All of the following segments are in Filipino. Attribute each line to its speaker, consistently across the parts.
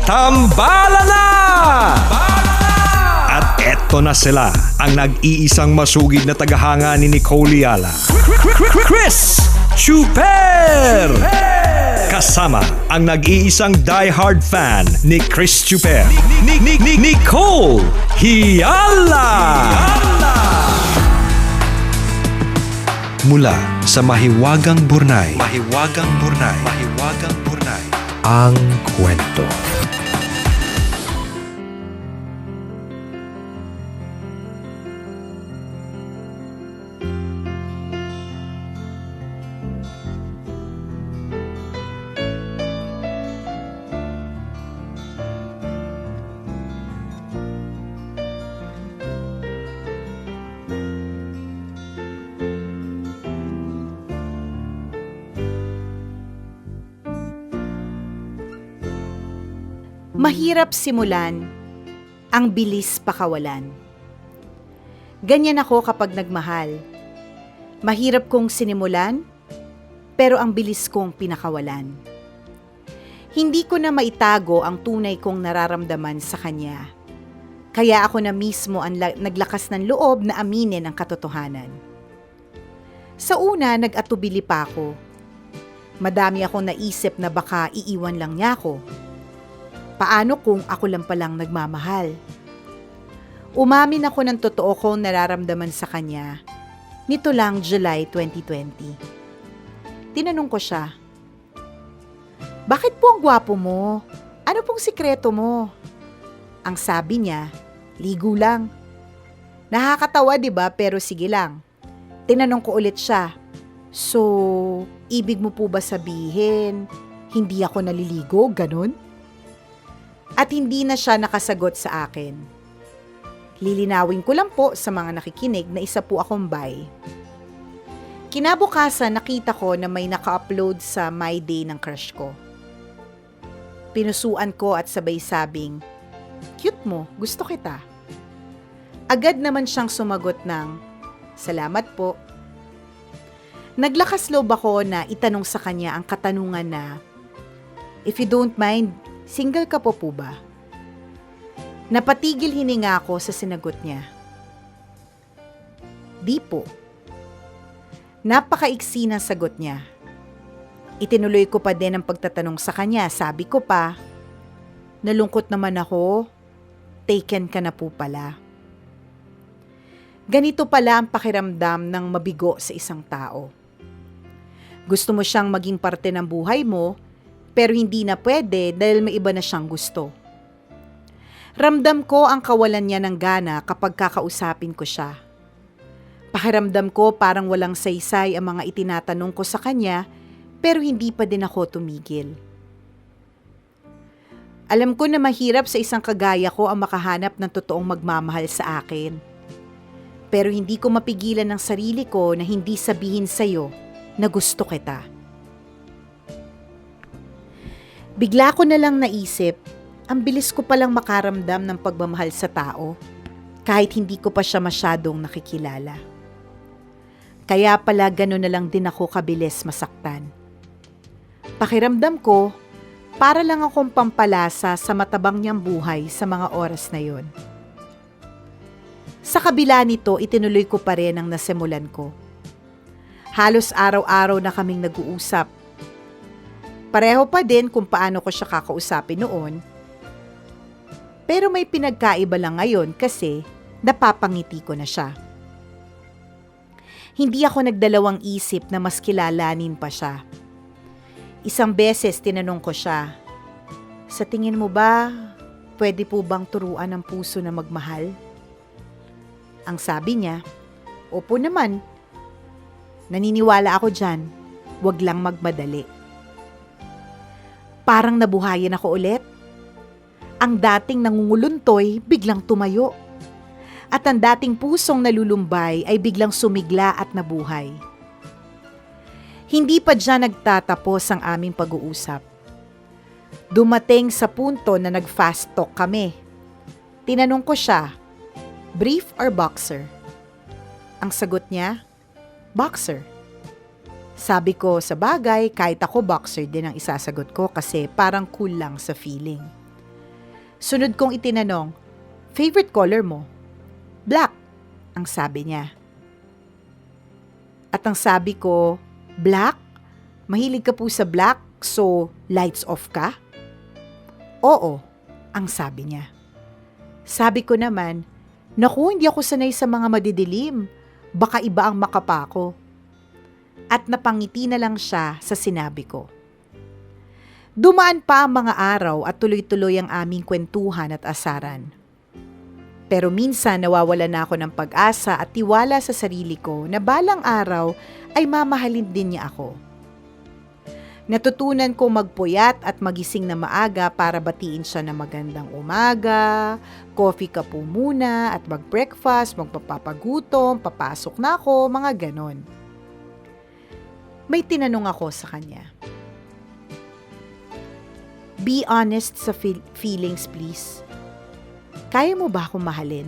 Speaker 1: Tambala na! At eto na sila, ang nag-iisang masugid na tagahanga ni Nicole Yala. Chris Chuper! Kasama ang nag-iisang die-hard fan ni Chris Chuper, Nicole Yala! Mula sa Mahiwagang Burnay, ang kwento.
Speaker 2: Mahirap simulan, ang bilis pakawalan. Ganyan ako kapag nagmahal. Mahirap kong sinimulan, pero ang bilis kong pinakawalan. Hindi ko na maitago ang tunay kong nararamdaman sa kanya. Kaya ako na mismo ang naglakas ng loob na aminin ang katotohanan. Sa una, nag-atubili pa ako. Madami akong naisip na baka iiwan lang niya ako. Paano kung ako lang palang nagmamahal? Umamin ako ng totoo kong nararamdaman sa kanya nito lang July 2020. Tinanong ko siya, "Bakit po ang gwapo mo? Ano pong sikreto mo?" Ang sabi niya, "Ligo lang." Nakakatawa 'di ba, pero sige lang. Tinanong ko ulit siya, "So, ibig mo po ba sabihin hindi ako naliligo, ganun?" At hindi na siya nakasagot sa akin. Lilinawin ko lang po sa mga nakikinig na isa po akong bi. Kinabukasan nakita ko na may naka-upload sa My Day ng crush ko. Pinusuan ko at sabay sabing, "Cute mo, gusto kita." Agad naman siyang sumagot ng, "Salamat po." Naglakas loob ako na itanong sa kanya ang katanungan na, "If you don't mind, single ka po ba?" Napatigil hininga ako sa sinagot niya. "Di po." Napakaiksi ng sagot niya. Itinuloy ko pa din ang pagtatanong sa kanya. Sabi ko pa, "Nalungkot naman ako. Taken ka na po pala." Ganito pala ang pakiramdam ng mabigo sa isang tao. Gusto mo siyang maging parte ng buhay mo, pero hindi na pwede dahil may iba na siyang gusto. Ramdam ko ang kawalan niya ng gana kapag kakausapin ko siya. Pakiramdam ko parang walang saysay ang mga itinatanong ko sa kanya, pero hindi pa din ako tumigil. Alam ko na mahirap sa isang kagaya ko ang makahanap ng totoong magmamahal sa akin. Pero hindi ko mapigilan ng sarili ko na hindi sabihin sa'yo na gusto kita. Bigla ko na lang naisip, ang bilis ko palang makaramdam ng pagmamahal sa tao, kahit hindi ko pa siya masyadong nakikilala. Kaya pala gano'n na lang din ako kabilis masaktan. Pakiramdam ko, para lang akong pampalasa sa matabang niyang buhay sa mga oras na yon. Sa kabila nito, itinuloy ko pa rin ang nasimulan ko. Halos araw-araw na kaming nag-uusap. Pareho pa din kung paano ko siya kakausapin noon. Pero may pinagkaiba lang ngayon kasi napapangiti ko na siya. Hindi ako nagdalawang isip na mas kilalanin pa siya. Isang beses tinanong ko siya, "Sa tingin mo ba, pwede po bang turuan ng puso na magmahal?" Ang sabi niya, "Opo naman. Naniniwala ako dyan. Wag lang magmadali." Parang nabuhayan ako ulit. Ang dating nangunguluntoy biglang tumayo. At ang dating pusong nalulumbay ay biglang sumigla at nabuhay. Hindi pa dyan nagtatapos ang aming pag-uusap. Dumating sa punto na nag-fast talk kami. Tinanong ko siya, "Brief or boxer?" Ang sagot niya, "Boxer." Sabi ko, sa bagay, kahit ako boxer din ang isasagot ko kasi parang cool lang sa feeling. Sunod kong itinanong, favorite color mo? Black, ang sabi niya. At ang sabi ko, black? Mahilig ka po sa black, so lights off ka? Oo, ang sabi niya. Sabi ko naman, naku, hindi ako sanay sa mga madidilim. Baka iba ang makapa ko. At napangiti na lang siya sa sinabi ko. Dumaan pa ang mga araw at tuloy-tuloy ang aming kwentuhan at asaran. Pero minsan nawawala na ako ng pag-asa at tiwala sa sarili ko na balang araw ay mamahalin din niya ako. Natutunan ko magpuyat at magising na maaga para batiin siya na magandang umaga, coffee ka po muna at mag-breakfast, magpapagutom, papasok na ako, mga ganon. May tinanong ako sa kanya. Be honest sa feelings, please. Kaya mo ba akong mahalin?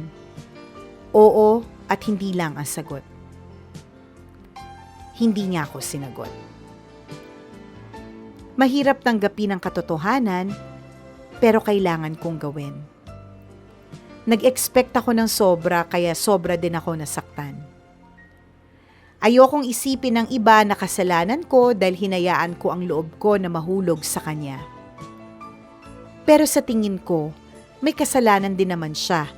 Speaker 2: Oo at hindi lang ang sagot. Hindi niya ako sinagot. Mahirap tanggapin ang katotohanan, pero kailangan kong gawin. Nag-expect ako ng sobra kaya sobra din ako nasaktan. Ayokong isipin ng iba na kasalanan ko dahil hinayaan ko ang loob ko na mahulog sa kanya. Pero sa tingin ko, may kasalanan din naman siya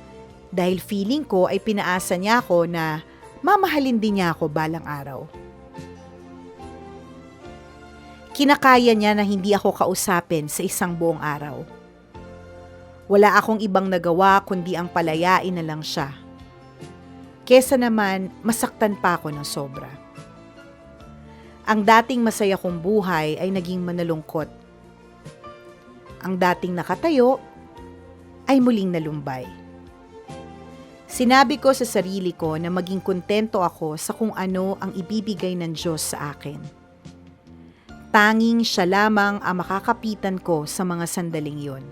Speaker 2: dahil feeling ko ay pinaasa niya ako na mamahalin din niya ako balang araw. Kinakaya niya na hindi ako kausapin sa isang buong araw. Wala akong ibang nagawa kundi ang palayain na lang siya. Kesa naman, masaktan pa ako ng sobra. Ang dating masaya kong buhay ay naging manalungkot. Ang dating nakatayo ay muling nalumbay. Sinabi ko sa sarili ko na maging kontento ako sa kung ano ang ibibigay ng Diyos sa akin. Tanging siya lamang ang makakapitan ko sa mga sandaling yon.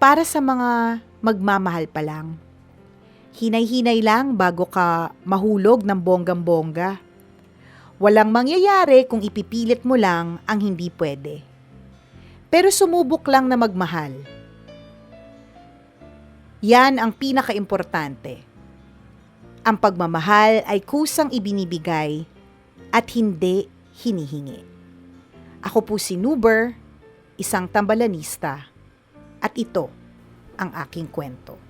Speaker 2: Para sa mga magmamahal pa lang, hinay-hinay lang bago ka mahulog ng bonggang-bongga. Walang mangyayari kung ipipilit mo lang ang hindi pwede. Pero sumubok lang na magmahal. Yan ang pinaka-importante. Ang pagmamahal ay kusang ibinibigay at hindi hinihingi. Ako po si Nuber, isang tambalanista, at ito ang aking kwento.